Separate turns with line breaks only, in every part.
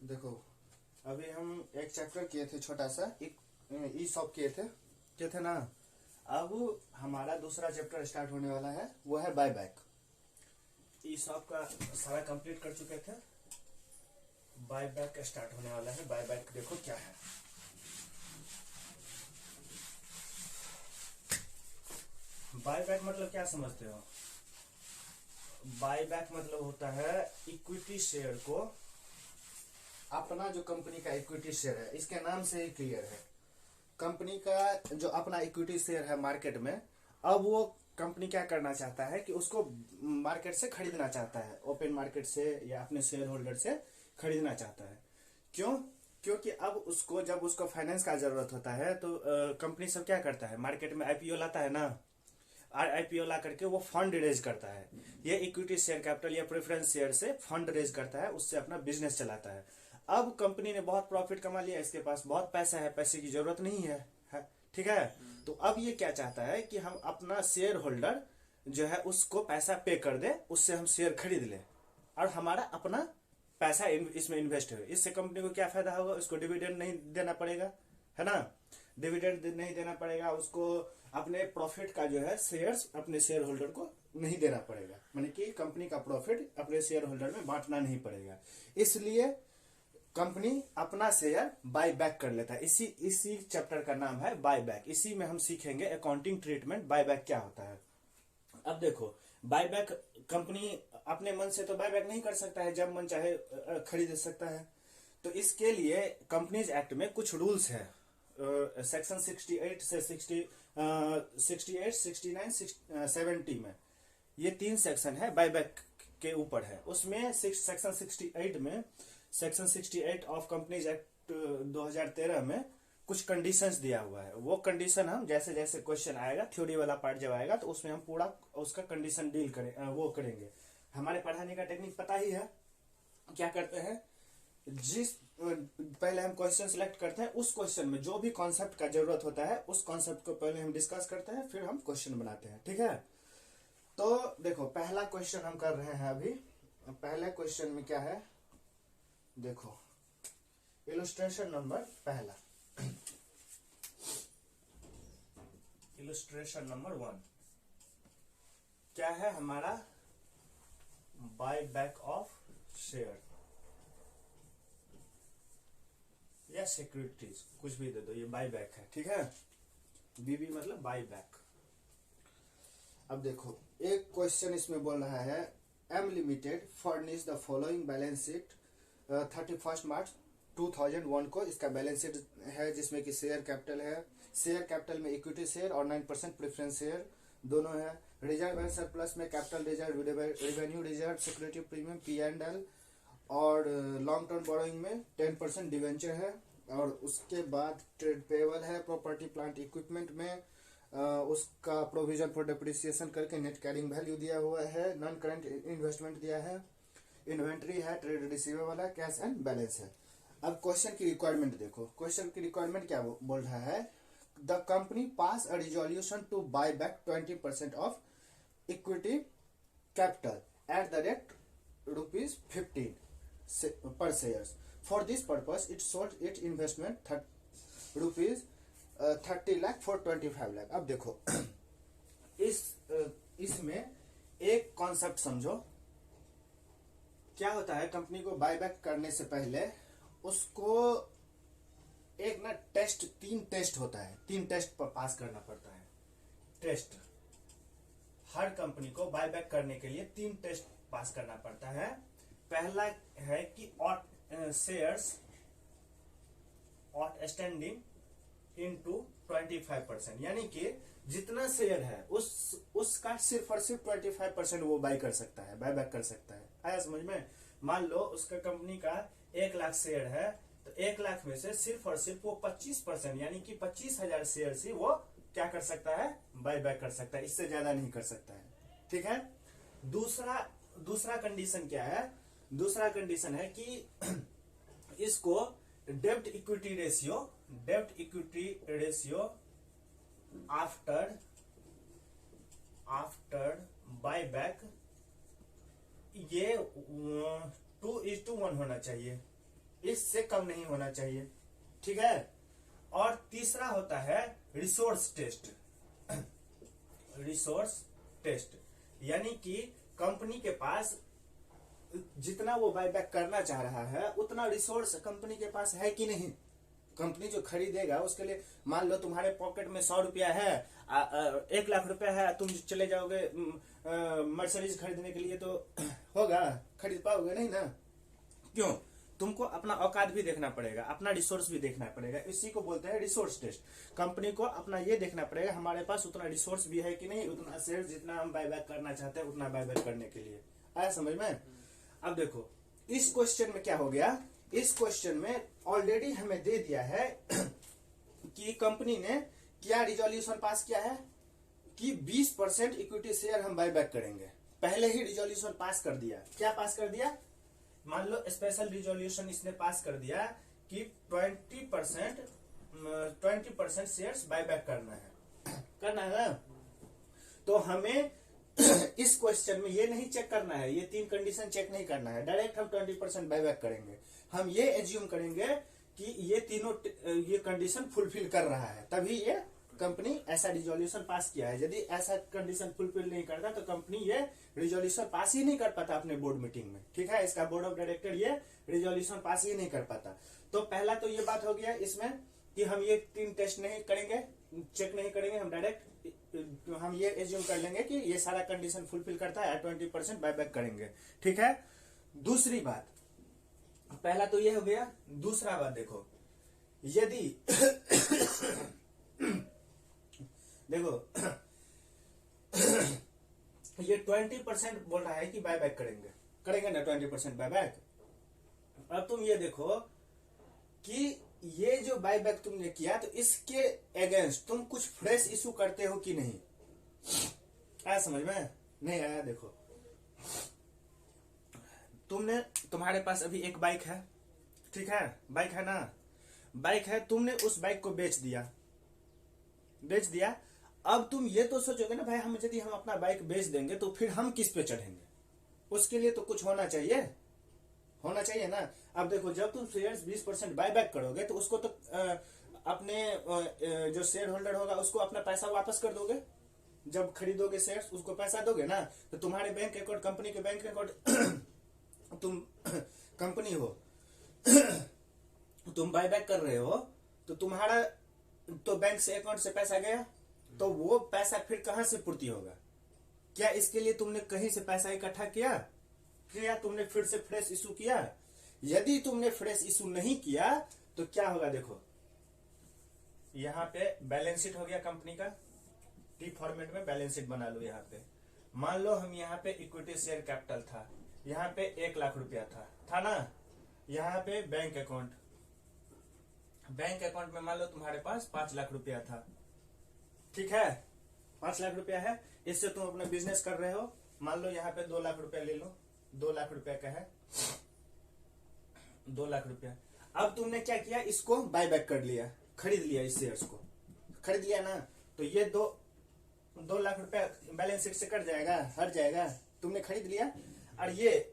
देखो, अभी हम एक चैप्टर किए थे छोटा सा, एक ई शॉप किए थे ना। अब हमारा दूसरा चैप्टर स्टार्ट होने वाला है, वो है बाय बैक। ई शॉप का सारा कंप्लीट कर चुके थे, बाय बैक स्टार्ट होने वाला है। बाय बैक देखो क्या है। बाय बैक मतलब क्या समझते हो? बाय बैक मतलब होता है इक्विटी शेयर को, अपना जो कंपनी का इक्विटी शेयर है, इसके नाम से ही क्लियर है। कंपनी का जो अपना इक्विटी शेयर है मार्केट में, अब वो कंपनी क्या करना चाहता है कि उसको मार्केट से खरीदना चाहता है, ओपन मार्केट से या अपने शेयर होल्डर से खरीदना चाहता है। क्यों? क्योंकि अब उसको जब उसको फाइनेंस का जरूरत होता है तो कंपनी सब क्या करता है, मार्केट में आईपीओ लाता है ना। आईपीओ ला करके वो फंड रेज करता है। ये इक्विटी शेयर कैपिटल या प्रेफरेंस शेयर से फंड रेज करता है, उससे अपना बिजनेस चलाता है। अब कंपनी ने बहुत प्रॉफिट कमा लिया, इसके पास बहुत पैसा है, पैसे की जरूरत नहीं है, ठीक है। तो अब ये क्या चाहता है कि हम अपना शेयर होल्डर जो है उसको पैसा पे कर दे, उससे हम शेयर खरीद ले और हमारा अपना पैसा इसमें इन्वेस्ट हो। इससे कंपनी को क्या फायदा होगा? उसको डिविडेंड नहीं देना पड़ेगा, है ना। डिविडेंड नहीं देना पड़ेगा उसको, अपने प्रॉफिट का जो है शेयर्स अपने शेयर होल्डर को नहीं देना पड़ेगा, माने कि कंपनी का प्रॉफिट अपने शेयर होल्डर में बांटना नहीं पड़ेगा। इसलिए कंपनी अपना शेयर बाय बैक कर लेता है। इसी चैप्टर का नाम है बाय बैक। इसी में हम सीखेंगे अकाउंटिंग ट्रीटमेंट, बाय बैक क्या होता है। अब देखो, बाय बैक कंपनी अपने मन से तो बाय बैक नहीं कर सकता है, जब मन चाहे खरीद सकता है। तो इसके लिए कंपनीज एक्ट में कुछ रूल्स है। सेक्शन 68 से 68, 69, 70 में ये 3 सेक्शन है बाय बैक के ऊपर है। उसमें सेक्शन 68 में, सेक्शन 68 ऑफ कंपनीज एक्ट 2013 में कुछ कंडीशंस दिया हुआ है। वो कंडीशन हम जैसे जैसे क्वेश्चन आएगा, थ्योरी वाला पार्ट जब आएगा तो उसमें हम पूरा उसका कंडीशन डील वो करेंगे। हमारे पढ़ाने का टेक्निक पता ही है, क्या करते हैं, पहले हम क्वेश्चन सिलेक्ट करते हैं, उस क्वेश्चन में जो भी कॉन्सेप्ट का जरूरत होता है उस कॉन्सेप्ट को पहले हम डिस्कस करते हैं, फिर हम क्वेश्चन बनाते हैं, ठीक है। तो देखो, पहला क्वेश्चन हम कर रहे हैं अभी। पहले क्वेश्चन में क्या है, देखो इलस्ट्रेशन नंबर पहला, इलस्ट्रेशन नंबर 1 क्या है हमारा, बाय बैक ऑफ शेयर या सिक्योरिटीज, कुछ भी दे दो, ये बाय बैक है, ठीक है। बीबी मतलब बाय बैक। अब देखो, एक क्वेश्चन इसमें बोल रहा है, M limited furnish the following balance sheet 31 March 2001 को। इसका बैलेंस शीट है जिसमें कि शेयर कैपिटल है, शेयर कैपिटल में इक्विटी शेयर और 9% प्रेफरेंस शेयर दोनों है। रिजर्व एंड सरप्लस में capital reserve, revenue reserve, security premium, P&L, और लॉन्ग टर्म बोरोइंग में 10% डिवेंचर है। और उसके बाद ट्रेड पेबल है, प्रॉपर्टी प्लांट इक्विपमेंट में उसका प्रोविजन फॉर डिप्रिसिएशन करके नेट कैरिंग वैल्यू दिया हुआ है, नॉन करंट इन्वेस्टमेंट दिया है, इन्वेंट्री है, ट्रेड रिसीवेबल है, कैश एंड बैलेंस है। अब क्वेश्चन की रिक्वायरमेंट देखो, क्वेश्चन की रिक्वायरमेंट क्या बोल रहा है, the company pass a resolution to buy back 20% of equity capital at the rate ₹15 per shares. For this purpose, it sold its investment rupees 30 lakh for 25 lakh. अब देखो, इसमें एक कॉन्सेप्ट समझो। क्या होता है, कंपनी को बायबैक करने से पहले उसको एक ना टेस्ट, 3 टेस्ट होता है, 3 टेस्ट पर पास करना पड़ता है। टेस्ट, हर कंपनी को बायबैक करने के लिए 3 टेस्ट पास करना पड़ता है। पहला है कि शेयर्स आउटस्टैंडिंग इनटू 25%, यानी कि जितना शेयर है उसका सिर्फ और सिर्फ 25% वो बाय कर सकता है, बाय बैक कर सकता है। आया समझ में? मान लो उसका कंपनी का 1 लाख शेयर है, तो 1 लाख में से सिर्फ और सिर्फ वो 25% यानी कि 25,000 शेयर ही वो क्या कर सकता है, बाय बैक कर सकता है, इससे ज्यादा नहीं कर सकता है, ठीक है। दूसरा कंडीशन क्या है, दूसरा कंडीशन है कि इसको डेब्ट equity ratio after buy back ये 2:1 होना चाहिए, इससे कम नहीं होना चाहिए, ठीक है। और तीसरा होता है रिसोर्स टेस्ट। रिसोर्स टेस्ट यानी कि कंपनी के पास जितना वो बायबैक करना चाह रहा है उतना रिसोर्स कंपनी के पास है कि नहीं। कंपनी जो खरीदेगा उसके लिए, मान लो तुम्हारे पॉकेट में 100 रुपया है, 1 लाख रुपया है, तुम चले जाओगे मर्सिडीज खरीदने के लिए, तो होगा, खरीद पाओगे नहीं ना। क्यों? तुमको अपना औकात भी देखना पड़ेगा, अपना रिसोर्स भी देखना पड़ेगा। इसी को बोलते हैं रिसोर्स टेस्ट। कंपनी को अपना ये देखना पड़ेगा हमारे पास उतना रिसोर्स भी है कि नहीं, उतना शेयर जितना हम बायबैक करना चाहते हैं उतना बायबैक करने के लिए। आया समझ में? अब देखो इस क्वेश्चन में क्या हो गया, इस क्वेश्चन में ऑलरेडी हमें दे दिया है कि कंपनी ने क्या रिजोल्यूशन पास किया है कि 20% इक्विटी शेयर हम बायबैक करेंगे। पहले ही रिजोल्यूशन पास कर दिया। क्या पास कर दिया? मान लो स्पेशल रिजोल्यूशन इसने पास कर दिया कि 20% शेयर्स बायबैक करना है ना। तो हमें इस क्वेश्चन में ये नहीं चेक करना है, ये 3 कंडीशन चेक नहीं करना है, डायरेक्ट हम 20% बायबैक करेंगे। हम ये एज्यूम करेंगे कि ये तीनों ये कंडीशन फुलफिल कर रहा है, तभी ये कंपनी ऐसा रिजोल्यूशन पास किया है। यदि ऐसा कंडीशन फुलफिल नहीं करता तो कंपनी ये रिजोल्यूशन पास ही नहीं कर पाता अपने बोर्ड मीटिंग में, ठीक है। इसका बोर्ड ऑफ डायरेक्टर ये रिजोल्यूशन पास ही नहीं कर पाता। तो पहला तो ये बात हो गया इसमें कि हम ये 3 टेस्ट नहीं करेंगे, चेक नहीं करेंगे, हम डायरेक्ट हम ये एज्यूम कर लेंगे कि ये सारा कंडीशन फुलफिल करता है, 20% बायबैक करेंगे, ठीक है। दूसरी बात, पहला तो ये हो गया। दूसरा बात देखो, यदि देखो ये 20% बोल रहा है कि बायबैक करेंगे ना 20% बायबैक। अब तुम ये देखो कि ये जो बायबैक तुमने किया तो इसके अगेंस्ट तुम कुछ फ्रेश इशू करते हो कि नहीं। आया समझ में? नहीं आया? देखो तुम्हारे पास अभी एक बाइक है, ठीक है, बाइक है ना, बाइक है, तुमने उस बाइक को बेच दिया। अब तुम ये तो सोचोगे ना भाई यदि हम अपना बाइक बेच देंगे तो फिर हम किस पे चढ़ेंगे, उसके लिए तो कुछ होना चाहिए ना। अब देखो जब तुम शेयर्स 20% बायबैक करोगे तो उसको तो अपने जो शेयर होल्डर होगा उसको अपना पैसा वापस कर दोगे। जब खरीदोगे शेयर्स उसको पैसा दोगे ना। तो तुम्हारे बैंक अकाउंट, कंपनी के बैंक अकाउंट, तुम कंपनी हो, तुम बायबैक कर रहे हो तो तुम्हारा तो बैंक से अकाउंट से पैसा गया, तो वो पैसा फिर कहां से पूर्ति होगा? क्या इसके लिए तुमने कहीं से पैसा इकट्ठा किया तुमने फिर से फ्रेश इशू किया? यदि तुमने फ्रेश इशू नहीं किया तो क्या होगा? देखो यहाँ पे बैलेंस शीट हो गया कंपनी का, टी फॉर्मेट में बैलेंस शीट बना लो। यहाँ पे मान लो हम यहाँ पे इक्विटी शेयर कैपिटल था, यहाँ पे 1 लाख रुपया था ना। यहाँ पे बैंक अकाउंट में मान लो तुम्हारे पास 5 लाख रुपया था, ठीक है, 5 लाख रुपया है। इससे तुम अपना बिजनेस कर रहे हो, मान लो यहाँ पे 2 लाख रुपया ले लो, 2 लाख रुपया का है, 2 लाख रुपया। अब तुमने क्या किया, इसको बायबैक कर लिया, खरीद लिया, इस शेयर्स को खरीद लिया ना। तो ये 2 लाख रुपया बैलेंस शीट से कट जाएगा, हट जाएगा, तुमने खरीद लिया। और ये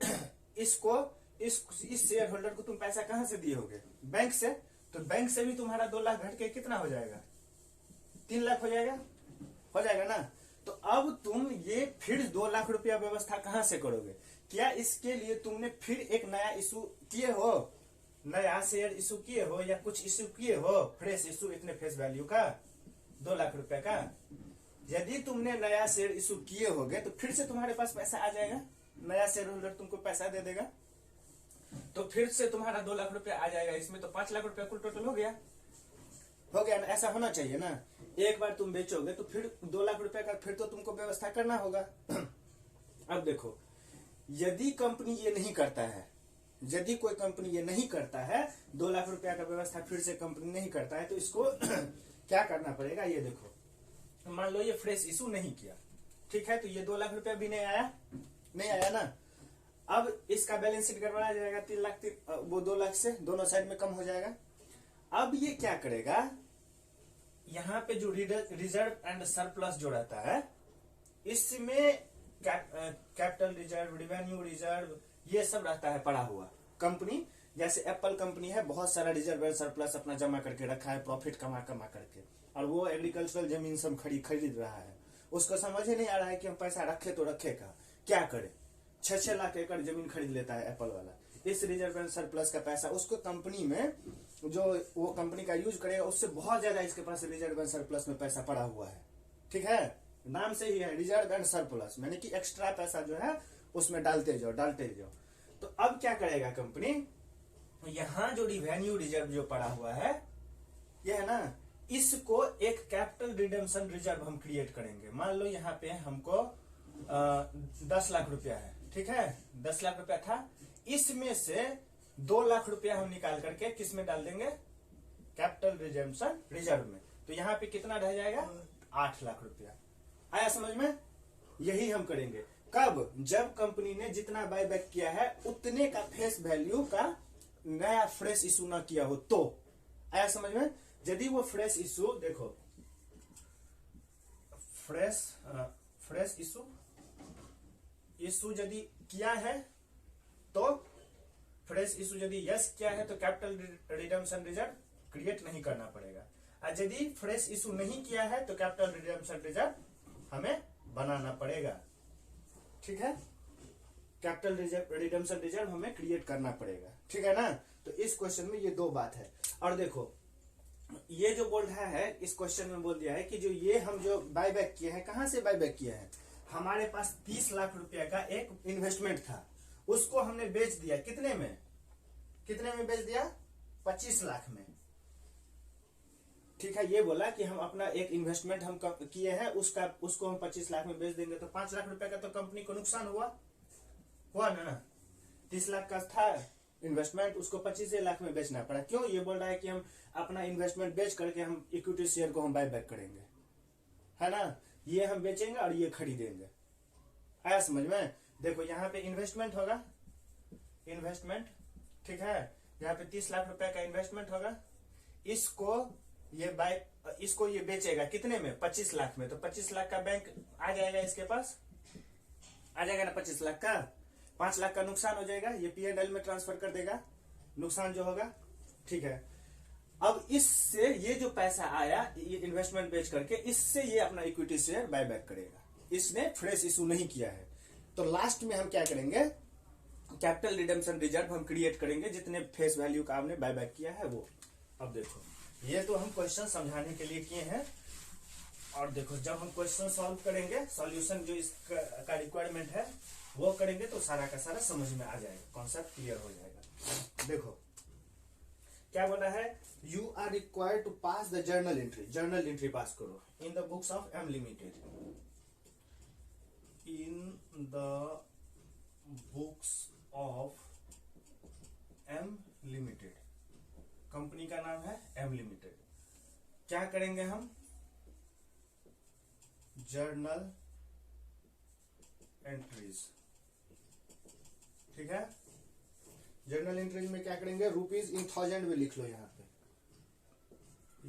इसको इस शेयर होल्डर को तुम पैसा कहां से दिए होगे? बैंक से। तो बैंक से भी तुम्हारा 2 लाख घट के कितना हो जाएगा? 3 लाख हो जाएगा ना। तो अब तुम ये फिर 2 लाख रुपया व्यवस्था कहां से करोगे? क्या इसके लिए तुमने फिर एक नया इशू किए हो, नया शेयर इशू किए हो, या कुछ इशू किए हो फ्रेश इशू इतने फेस वैल्यू का 2 लाख रुपए का? यदि तुमने नया शेयर इशू किए होगे तो फिर से तुम्हारे पास पैसा आ जाएगा, नया शेयर होल्डर तुमको पैसा दे देगा, तो फिर से तुम्हारा 2 लाख रुपया आ जाएगा। इसमें तो 5 लाख रुपया कुल टोटल हो गया ना। ऐसा होना चाहिए ना। एक बार तुम बेचोगे तो फिर 2 लाख रुपए का फिर तो तुमको व्यवस्था करना होगा। अब देखो यदि कंपनी ये नहीं करता है, यदि कोई कंपनी ये नहीं करता है, 2 लाख रुपया का व्यवस्था फिर से कंपनी नहीं करता है, तो इसको क्या करना पड़ेगा? ये देखो मान लो ये फ्रेश इशू नहीं किया, ठीक है, तो ये 2 लाख रुपया भी नहीं आया ना। अब इसका बैलेंस शीट गड़बड़ा जाएगा, 3 लाख वो 2 लाख से दोनों साइड में कम हो जाएगा। अब ये क्या करेगा, यहाँ पे जो रिजर्व एंड सरप्लस जो रहता है इसमें कैपिटल रिजर्व, रेवेन्यू रिजर्व, ये सब रहता है पड़ा हुआ। कंपनी जैसे एप्पल कंपनी है, बहुत सारा रिजर्व एंड सरप्लस अपना जमा करके रखा है, प्रॉफिट कमा कमा करके, और वो एग्रीकल्चरल जमीन सब खरीद रहा है। उसको समझ ही नहीं आ रहा है कि हम पैसा रखे तो रखे का, क्या करे। 6-6 लाख एकड़ जमीन खरीद लेता है एप्पल वाला। इस रिजर्व एंड सरप्लस का पैसा उसको कंपनी में, जो वो कंपनी का यूज करेगा, उससे बहुत ज्यादा इसके पास रिजर्व एंड सरप्लस में पैसा पड़ा हुआ है। ठीक है, नाम से ही है रिजर्व एंड सरप्लस, यानी कि एक्स्ट्रा पैसा जो है उसमें डालते जाओ। तो अब क्या करेगा कंपनी, यहां जो रिवेन्यू रिजर्व जो पड़ा हुआ है ये है ना, इसको एक कैपिटल रिडेम्पशन रिजर्व हम क्रिएट करेंगे। मान लो यहाँ पे हमको 10 लाख रुपया है, ठीक है, 10 लाख रुपया था, इसमें से 2 लाख रुपया हम निकाल करके किस में डाल देंगे, कैपिटल रिडेम्पशन रिजर्व में। तो यहाँ पे कितना रह जाएगा, 8 लाख रुपया। आया समझ में? यही हम करेंगे। कब? जब कंपनी ने जितना बायबैक किया है उतने का फेस वैल्यू का नया फ्रेश इशू ना किया हो तो। आया समझ में? यदि वो फ्रेश इशू, देखो फ्रेश इशू यदि किया है तो, फ्रेश इशू यदि यस किया है तो कैपिटल रिडेम्पशन रिजर्व क्रिएट नहीं करना पड़ेगा। और यदि फ्रेश इशू नहीं किया है तो कैपिटल रिडेम्पशन रिजर्व हमें बनाना पड़ेगा। ठीक है, कैपिटल रिडेम्पशन रिजर्व हमें क्रिएट करना पड़ेगा। ठीक है ना? तो इस क्वेश्चन में ये 2 बात है। और देखो ये जो बोल रहा है, इस क्वेश्चन में बोल दिया है कि जो ये हम जो बायबैक किए हैं, कहां से बायबैक किया है, हमारे पास 30 लाख रुपया का एक इन्वेस्टमेंट था, उसको हमने बेच दिया। कितने में बेच दिया? 25 लाख में। ठीक है, ये बोला कि हम अपना एक इन्वेस्टमेंट हम किए हैं, उसको हम 25 लाख में बेच देंगे तो 5 लाख रुपए का तो कंपनी को नुकसान हुआ ना। 30 लाख का था इन्वेस्टमेंट, उसको 25 लाख में बेचना पड़ा। क्यों? ये बोल रहा है कि हम अपना इन्वेस्टमेंट बेच करके हम इक्विटी शेयर को हम बाय बैक करेंगे, है ना। ये हम बेचेंगे और ये खरीदेंगे। आया समझ में? देखो यहाँ पे इन्वेस्टमेंट होगा, इन्वेस्टमेंट, ठीक है, यहाँ पे 30 लाख रुपए का इन्वेस्टमेंट होगा, इसको ये बेचेगा कितने में? 25 लाख में। तो 25 लाख का बैंक आ जाएगा, इसके पास आ जाएगा ना 25 लाख का। 5 लाख का नुकसान हो जाएगा, ये P&L में ट्रांसफर कर देगा नुकसान जो होगा। ठीक है, अब इससे ये जो पैसा आया ये इन्वेस्टमेंट बेच करके, इससे ये अपना इक्विटी शेयर बाय बैक करेगा। इसने फ्रेश इशू नहीं किया है। तो लास्ट में हम क्या करेंगे, कैपिटल रिडेम्पशन रिजर्व हम क्रिएट करेंगे, जितने फेस वैल्यू का आपने बाय बैक किया है वो। अब देखो ये तो हम क्वेश्चन समझाने के लिए किए हैं, और देखो जब हम क्वेश्चन सॉल्व करेंगे, सॉल्यूशन जो इसका रिक्वायरमेंट है वो करेंगे तो सारा का सारा समझ में आ जाएगा, कॉन्सेप्ट क्लियर हो जाएगा। देखो क्या बोला है, you are required to pass the journal entry pass करो in the books of M limited, in the books of M limited. Company का नाम है एम लिमिटेड। क्या करेंगे हम, जर्नल एंट्रीज। ठीक है, जर्नल एंट्रीज में क्या करेंगे, रुपीज इन 1000 में लिख लो। यहाँ पे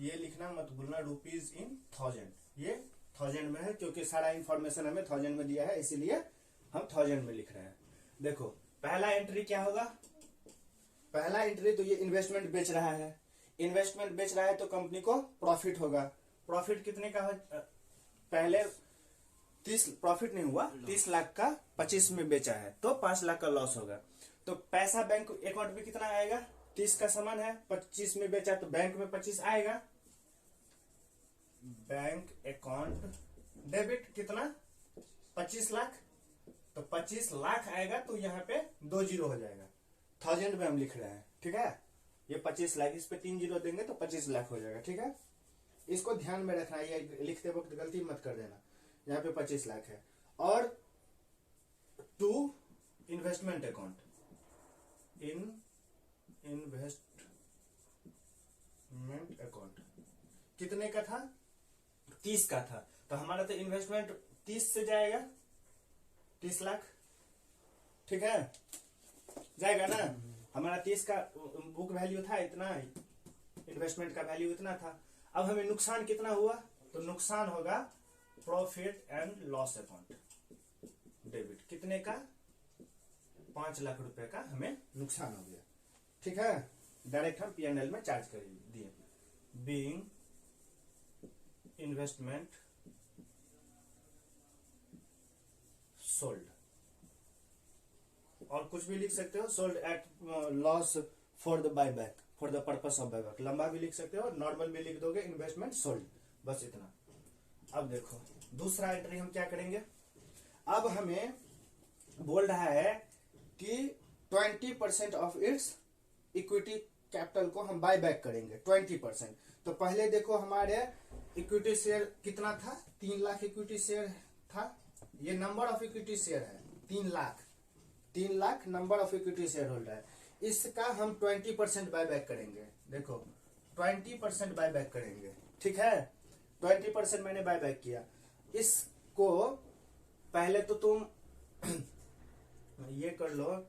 ये लिखना मत भूलना, रुपीज इन 1000। ये 1000 में है क्योंकि सारा इंफॉर्मेशन हमें 1000 में दिया है, इसीलिए हम 1000 में लिख रहे हैं। देखो पहला एंट्री क्या होगा, पहला एंट्री तो ये इन्वेस्टमेंट बेच रहा है, इन्वेस्टमेंट बेच रहा है तो कंपनी को प्रॉफिट होगा। प्रॉफिट कितने का पहले 30 प्रॉफिट नहीं हुआ, 30 लाख का 25 में बेचा है तो 5 लाख का लॉस होगा। तो पैसा बैंक अकाउंट में कितना आएगा, 30 का सामान है, 25 में बेचा तो बैंक में 25 आएगा। बैंक अकाउंट डेबिट कितना, 25 लाख, तो 25 लाख आएगा तो यहाँ पे 2 जीरो हो जाएगा। 1000 में हम लिख रहे हैं, ठीक है। ये 25 लाख, इस पे 3 जीरो देंगे तो 25 लाख हो जाएगा, ठीक है। इसको ध्यान में रखना, ये लिखते वक्त गलती मत कर देना। यहाँ पे 25 लाख है। और to investment account, investment account कितने का था, 30 का था, तो हमारा तो इन्वेस्टमेंट 30 से जाएगा, 30 लाख, ठीक है, जाएगा ना। हमारा 30 का बुक वैल्यू था इतना, इन्वेस्टमेंट का वैल्यू इतना था। अब हमें नुकसान कितना हुआ, तो नुकसान होगा profit and loss account debit, कितने का, 5 लाख रुपए का हमें नुकसान हो गया, ठीक है, डायरेक्ट हम P&L में चार्ज कर दिए। बीइंग इन्वेस्टमेंट सोल्ड, और कुछ भी लिख सकते हो, sold at loss for the buyback, for the purpose of buyback, लंबा भी लिख सकते हो, नॉर्मल भी लिख दोगे, इन्वेस्टमेंट सोल्ड, बस इतना। अब देखो दूसरा एंट्री हम क्या करेंगे, अब हमें बोल रहा है कि 20% ऑफ इट्स इक्विटी कैपिटल को हम बाय बैक करेंगे 20%। तो पहले देखो हमारे इक्विटी शेयर कितना था, 3 लाख इक्विटी शेयर था, ये नंबर ऑफ इक्विटी शेयर है 3 lakh number of equity share holder है, इसका हम 20% बाय बैक करेंगे। देखो 20% बाय बैक करेंगे, ठीक है, 20% मैंने बाय बैक किया। इसको पहले तो तुम ये कर लो,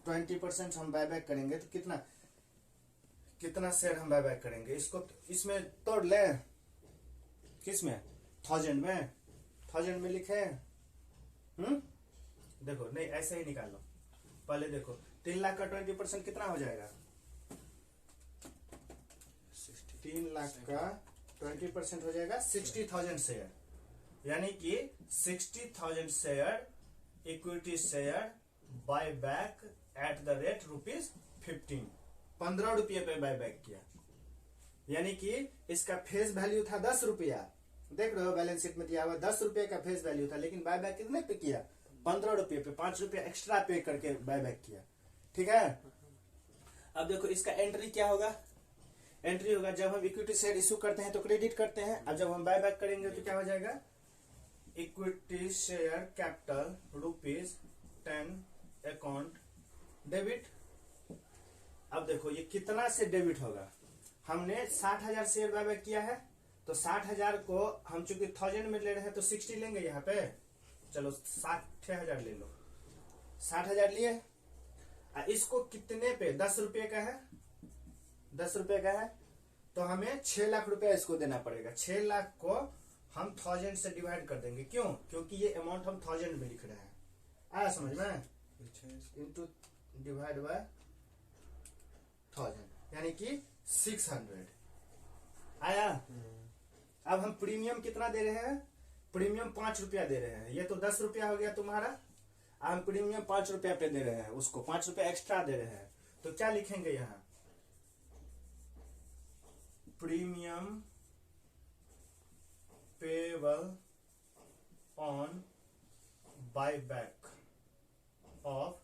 20% हम बाय बैक करेंगे तो कितना शेयर हम बाय बैक करेंगे, इसको इसमें तोड़ ले, किसमें, 1000 में लिखे, देखो नहीं ऐसे ही निकाल लो, पहले देखो 3 लाख का 20% कितना हो जाएगा, 3 लाख का 20% हो जाएगा 60,000 शेयर, यानी कि 60,000 share equity share buy back at the rate ₹15, 15 रुपये पे बाय बैक किया, यानी कि इसका फेस वैल्यू था 10 रुपया, देख रहे हो बैलेंस शीट में दिया हुआ 10 रुपये का फेस वैल्यू था, लेकिन बाय बैक कितने पे किया, 15 रुपये पे, 5 रुपये एक्स्ट्रा पे करके बाय बैक किया, ठीक है। अब देखो इसका एंट्री क्या होगा, एंट्री होगा जब हम इक्विटी शेयर इश्यू करते हैं तो क्रेडिट करते हैं, अब जब हम बाय बैक करेंगे तो क्या हो जाएगा, equity share capital ₹10 account debit. अब देखो ये कितना से डेबिट होगा, हमने 60,000 शेयर बाय बैक किया है, तो 60,000 को हम चूंकि 1000 में ले रहे हैं तो 60 लेंगे यहाँ पे, चलो 60,000 ले लो, 60,000 लिए, इसको कितने पे, 10 रुपये का है, 10 रुपये का है, तो हमें 6 लाख रुपया इसको देना पड़ेगा। 6 लाख को हम 1000 से डिवाइड कर देंगे, क्यों, क्योंकि ये अमाउंट हम 1000 में लिख रहे हैं, आया समझ में, इंटू डिवाइड बाय 1000, यानी कि 600 आया। अब हम प्रीमियम कितना दे रहे हैं, प्रीमियम 5 रुपया दे रहे हैं, ये तो 10 रुपया हो गया तुम्हारा, हम प्रीमियम 5 रुपया पे दे रहे हैं, उसको 5 रुपया एक्स्ट्रा दे रहे हैं, तो क्या लिखेंगे यहाँ, premium payable on buy back of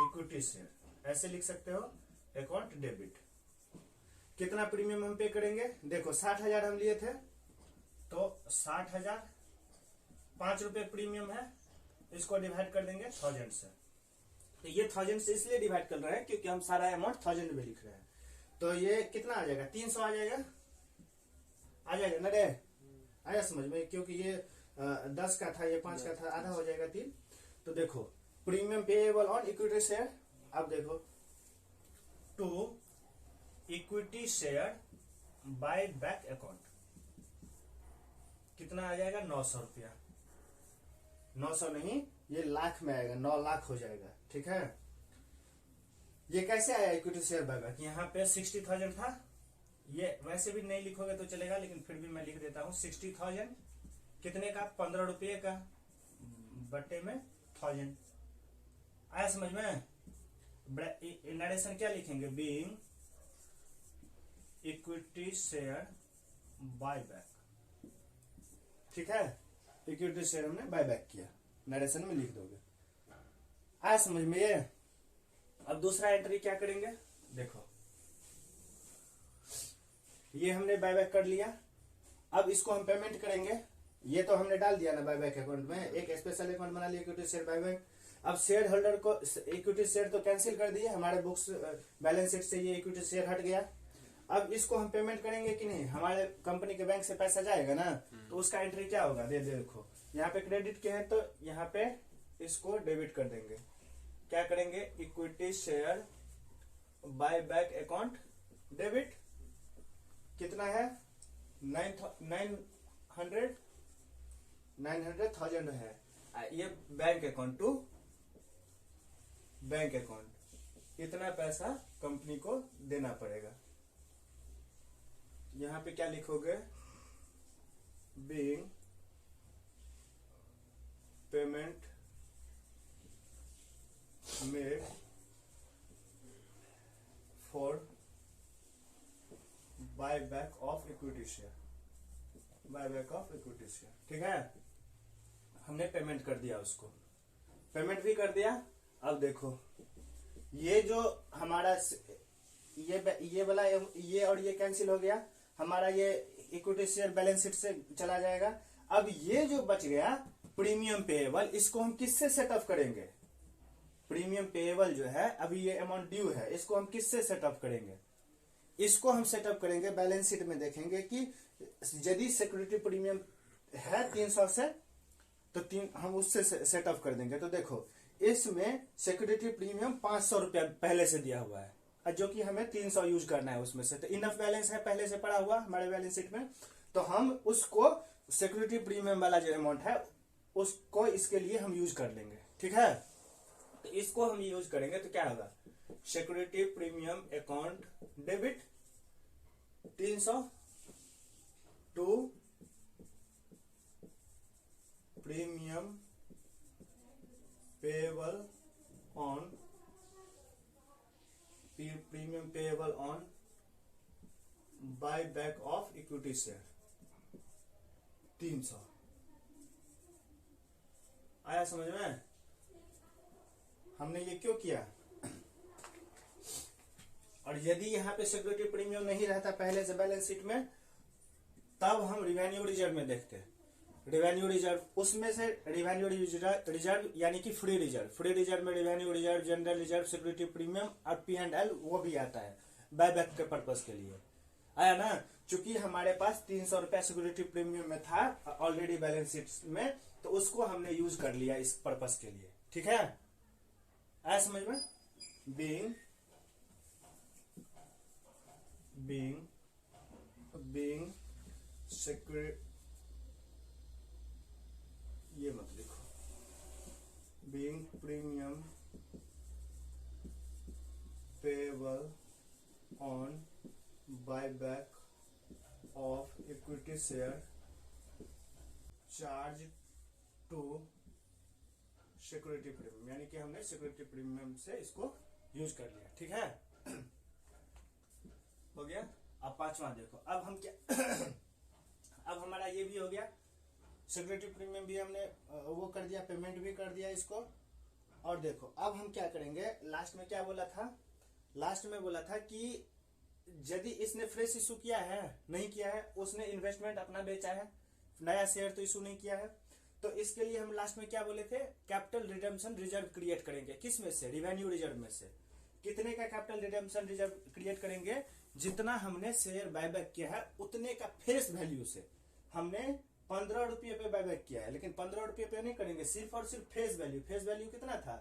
equity share, ऐसे लिख सकते हो, अकाउंट डेबिट। कितना प्रीमियम हम पे करेंगे, देखो 60,000 हम लिए थे, तो 60,000 5 रुपये प्रीमियम है, इसको डिवाइड कर देंगे 1000 से, तो ये 1000 से इसलिए डिवाइड कर रहे हैं क्योंकि हम सारा अमाउंट 1000 में लिख रहे हैं, तो ये कितना आ जाएगा, 300 आ जाएगा ना रे, आया समझ में, क्योंकि ये 10 का था, ये 5 का था, आधा हो जाएगा 3, तो देखो premium payable on equity share, अब देखो to equity share buy back account कितना आ जाएगा, 900 रुपया, 900 नहीं, ये लाख में आएगा, 9 लाख हो जाएगा, ठीक है। ये कैसे आया इक्विटी शेयर बाय बैक, यहाँ पे 60,000 था, ये वैसे भी नहीं लिखोगे तो चलेगा, लेकिन फिर भी मैं लिख देता हूँ 60,000 कितने का, 15 रुपये का, बटे में 1000, आया समझ में। नरेशन क्या लिखेंगे, being equity share buy back, ठीक है, इक्विटी शेयर हमने बाय बैक किया, नरेशन में लिख दोगे, आया समझ में ये। अब दूसरा एंट्री क्या करेंगे, देखो ये हमने बाय बैक कर लिया, अब इसको हम पेमेंट करेंगे, ये तो हमने डाल दिया ना बाय बैक अकाउंट में, एक स्पेशल अकाउंट बना लिया इक्विटी शेयर बाय बैक। अब शेयर होल्डर को इक्विटी शेयर तो कैंसिल कर दिए, हमारे बुक्स बैलेंस शीट से ये इक्विटी शेयर हट गया, अब इसको हम पेमेंट करेंगे कि नहीं, हमारे कंपनी के बैंक से पैसा जाएगा ना, तो उसका एंट्री क्या होगा, देखो यहाँ पे क्रेडिट के हैं तो यहाँ पे इसको डेबिट कर देंगे, क्या करेंगे, equity share buy back account debit, कितना है, 900,000 है, ये bank account to bank account, इतना पैसा कंपनी को देना पड़ेगा। यहां पे क्या लिखोगे, being payment made for bye back of equity share, buy back of equity share. ठीक है, हमने पेमेंट कर दिया, उसको पेमेंट भी कर दिया। अब देखो ये जो हमारा ये वाला ये और ये कैंसिल हो गया, हमारा ये इक्विटी शेयर बैलेंस शीट से चला जाएगा। अब ये जो बच गया प्रीमियम पेएबल, इसको हम किससे सेटअप करेंगे? प्रीमियम पेएबल जो है, अभी ये अमाउंट ड्यू है, इसको हम किससे सेटअप करेंगे? इसको हम सेटअप करेंगे बैलेंस शीट में, देखेंगे कि यदि सिक्योरिटी प्रीमियम है 300 से, तो हम उससे सेटअप कर देंगे। तो देखो इसमें सिक्योरिटी प्रीमियम 500 रुपया पहले से दिया हुआ है, जो कि हमें 300 यूज करना है उसमें से, तो इनफ बैलेंस है पहले से पड़ा हुआ हमारे बैलेंस शीट में। तो हम उसको सिक्योरिटी प्रीमियम वाला जो अमाउंट है उसको इसके लिए हम यूज कर लेंगे। ठीक है, तो इसको हम यूज करेंगे तो क्या होगा, security premium account debit 300 to premium payable on buy back of equity share 300। आया समझ में? हमने ये क्यों किया? और यदि यहाँ पे सिक्योरिटी प्रीमियम नहीं रहता पहले से बैलेंस शीट में, तब हम रिवेन्यू रिजर्व में देखते। रिवेन्यू रिजर्व, उसमें से रिवेन्यू रिजर्व यानी कि फ्री रिजर्व में revenue reserve, general reserve, security premium और P&L वो भी आता है बायबैक के पर्पस के लिए। आया ना? चूंकि हमारे पास 300 रुपया सिक्योरिटी प्रीमियम में था ऑलरेडी बैलेंस शीट में, तो उसको हमने यूज कर लिया इस पर्पस के लिए। ठीक है, आया समझ में? बीइंग सिक्योरिटी, ये मत लिखो, being premium payable on buyback of equity share charge to security premium, यानी कि हमने सिक्योरिटी प्रीमियम से इसको यूज कर लिया। ठीक है, हो गया। अब पांचवा देखो, अब हम क्या अब हमारा ये भी हो गया, सिक्योरिटी प्रीमियम भी हमने वो कर दिया, पेमेंट भी कर दिया इसको। और देखो अब हम क्या करेंगे, लास्ट में क्या बोला था? लास्ट में बोला था कि यदि इसने फ्रेश इशू किया है, नहीं किया है, उसने इन्वेस्टमेंट अपना बेचा है, नया शेयर तो इशू नहीं किया है, तो इसके लिए हम लास्ट में क्या बोले थे, कैपिटल रिडेम्पशन रिजर्व क्रिएट करेंगे। किस में से? रिवेन्यू रिजर्व में से। कितने का कैपिटल रिडेम्पशन रिजर्व क्रिएट करेंगे? जितना हमने शेयर बायबैक किया है उतने का फेस वैल्यू से। हमने 15 रुपये पे बायबैक किया है, लेकिन 15 रुपये पे नहीं करेंगे, सिर्फ और सिर्फ फेस वैल्यू। फेस वैल्यू कितना था?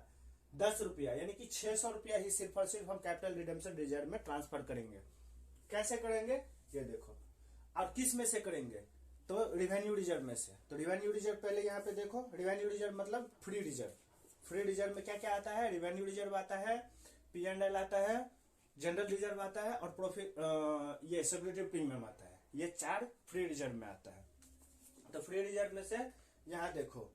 10 रुपया, यानी कि 600 रुपया ही सिर्फ और सिर्फ हम कैपिटल रिडेम्पशन रिजर्व में ट्रांसफर करेंगे। कैसे करेंगे ये देखो। और किस में से करेंगे? तो रिवेन्यू रिजर्व में से। तो रिवेन्यू रिजर्व पहले यहाँ पे देखो, रिवेन्यू रिजर्व मतलब फ्री रिजर्व। फ्री रिजर्व में क्या क्या आता है? रिवेन्यू रिजर्व आता है, P&L आता है, जनरल रिजर्व आता है और प्रॉफिट ये सिक्योरिटी प्रीमियम आता है। ये 4 फ्री रिजर्व में आता है। तो फ्री रिजर्व में से यहाँ देखो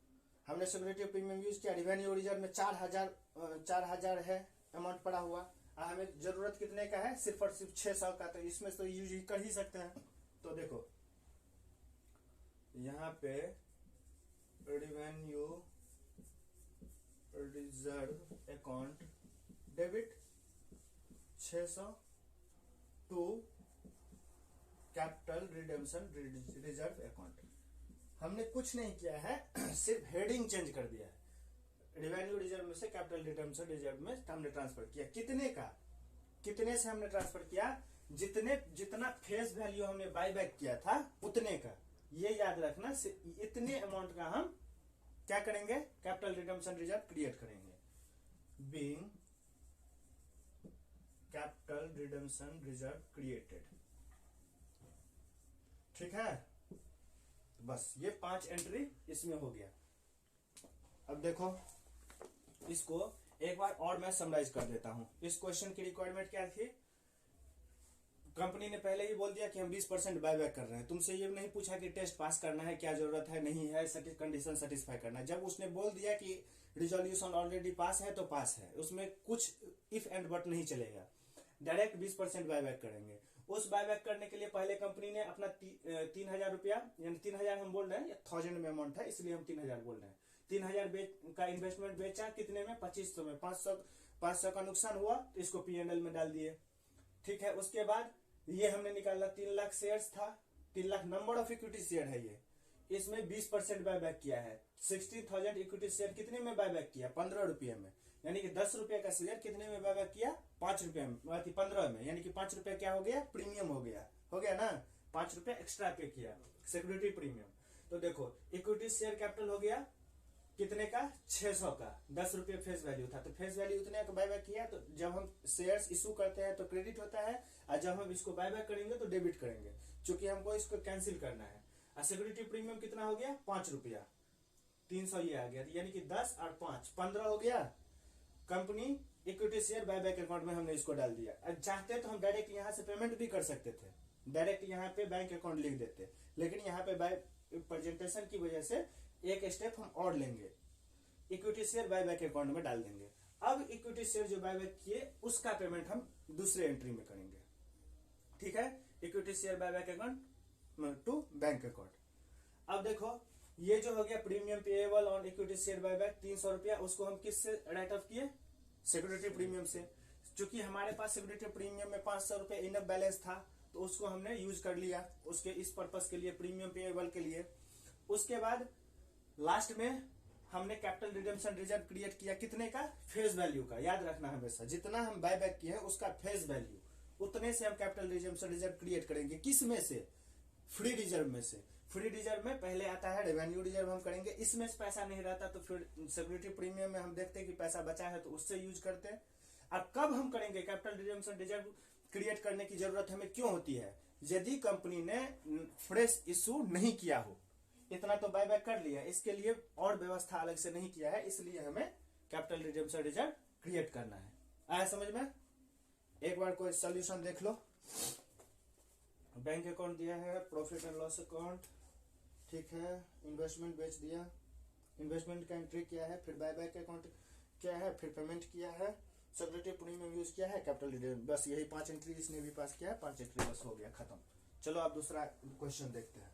हमने सिक्योरिटी प्रीमियम यूज किया, रिवेन्यू रिजर्व में 4000 है अमाउंट पड़ा हुआ, और हमें जरूरत कितने का है? सिर्फ और सिर्फ 600 का, तो इसमें तो यूज कर ही सकते हैं। तो देखो यहाँ पे revenue reserve account debit 600 to capital redemption reserve account. हमने कुछ नहीं किया है, सिर्फ हेडिंग चेंज कर दिया है। रिवेन्यू रिजर्व में से कैपिटल रिडेम्पशन रिजर्व में हमने ट्रांसफर किया। कितने का? कितने से हमने ट्रांसफर किया? जितना फेस वैल्यू हमने बायबैक किया था उतने का। ये याद रखना, इतने अमाउंट का हम क्या करेंगे? कैपिटल रिडेम्पशन रिजर्व क्रिएट करेंगे। Being capital redemption reserve created. ठीक है, बस ये 5 एंट्री इसमें हो गया। अब देखो इसको एक बार और मैं समराइज कर देता हूं। इस क्वेश्चन की रिक्वायरमेंट क्या थी? कंपनी ने पहले ही बोल दिया कि हम 20% बायबैक कर रहे हैं। तुमसे ये नहीं पूछा कि टेस्ट पास करना है, क्या जरूरत है, नहीं है, कंडीशन सेटिस्फाई करना है। जब उसने बोल दिया कि रिजोल्यूशन ऑलरेडी पास है तो पास है, उसमें कुछ इफ एंड बट नहीं चलेगा, डायरेक्ट 20% बायबैक करेंगे। उस बायबैक करने के लिए पहले कंपनी ने अपना 3,000 रुपया, यानी 3,000 हम बोल रहे हैं, 1000 में अमाउंट है इसलिए हम 3,000 बोल रहे हैं, 3,000 का इन्वेस्टमेंट बेचा। कितने में? 2500 में। 500 का नुकसान हुआ तो इसको P&L में डाल दिए। ठीक है, उसके बाद ये हमने निकाला 3 लाख शेयर्स था, 3 lakh number of equity share है ये, इसमें 20% बायबैक किया है। 60,000 इक्विटी शेयर कितने में बायबैक किया? 15 रुपये में, यानी कि 10 रुपये का शेयर कितने में बायबैक किया? 5 रुपये में, 15 में, यानी कि 5 रुपये क्या हो गया? प्रीमियम हो गया ना, 5 रुपये एक्स्ट्रा पे किया, सिक्योरिटी प्रीमियम। तो देखो इक्विटी शेयर कैपिटल हो गया कितने का? 600 का। 10 रुपये फेस वैल्यू था, तो फेस वैल्यू उतने का बायबैक किया। तो जब हम शेयर्स इशू करते हैं तो क्रेडिट होता है, और जब हम इसको बायबैक करेंगे तो डेबिट करेंगे, क्योंकि हमको इसको कैंसिल करना है। और सिक्योरिटी प्रीमियम कितना हो गया? 5 रुपया, 300 ये आ गया, यानी कि 10 और 5 15 हो गया। Company equity share buyback account में हमने इसको डाल दिया। अब चाहते तो हम डायरेक्ट यहाँ से पेमेंट भी कर सकते थे, डायरेक्ट यहाँ पे बैंक अकाउंट लिख देते, लेकिन यहाँ पे बाय प्रेजेंटेशन की वजह से एक स्टेप हम और लेंगे, इक्विटी शेयर बायबैक अकाउंट में डाल देंगे। अब इक्विटी शेयर जो बायबैक किए उसका पेमेंट हम दूसरे एंट्री में करेंगे। ठीक है, equity share buyback account to bank account. अब देखो ये जो हो गया premium payable on equity share buyback 300 रुपया, उसको हम किससे राइट ऑफ किए? सिक्योरिटी प्रीमियम से। चूंकि हमारे पास सिक्योरिटी प्रीमियम में 500 रुपये इनफ बैलेंस था तो उसको हमने यूज कर लिया उसके इस पर्पस के लिए, प्रीमियम पेएबल के लिए। उसके बाद लास्ट में हमने कैपिटल रिडेम्पशन रिजर्व क्रिएट किया, कितने का? फेस वैल्यू का। याद रखना हमेशा, जितना हम बायबैक किए हैं उसका फेस वैल्यू, उतने से हम कैपिटल रिडेम्पशन रिजर्व क्रिएट करेंगे। किस में से? फ्री रिजर्व में से। फ्री रिजर्व में पहले आता है रेवेन्यू रिजर्व, हम करेंगे। इसमें पैसा नहीं रहता तो फिर सिक्योरिटी प्रीमियम में हम देखते हैं कि पैसा बचा है तो उससे यूज करते हैं। और कब हम करेंगे कैपिटल रिडेम्पशन रिजर्व क्रिएट करने की जरूरत हमें क्यों होती है? यदि कंपनी ने फ्रेश इशू नहीं किया हो। इतना तो बायबैक कर लिया, इसके लिए और व्यवस्था अलग से नहीं किया है, इसलिए हमें कैपिटल रिडेम्पशन रिजर्व क्रिएट करना है। आया समझ में? एक बार कोई सोल्यूशन देख लो। बैंक अकाउंट दिया है, प्रॉफिट एंड लॉस अकाउंट, ठीक है, इन्वेस्टमेंट बेच दिया, इन्वेस्टमेंट का एंट्री किया है, फिर बायबैक अकाउंट क्या है, फिर पेमेंट किया है, सिक्योरिटी प्रीमियम यूज किया है, कैपिटल रिडेम्पशन, बस यही 5 एंट्री इसने भी पास किया है, 5 एंट्री बस हो गया, खत्म। चलो अब दूसरा क्वेश्चन देखते हैं।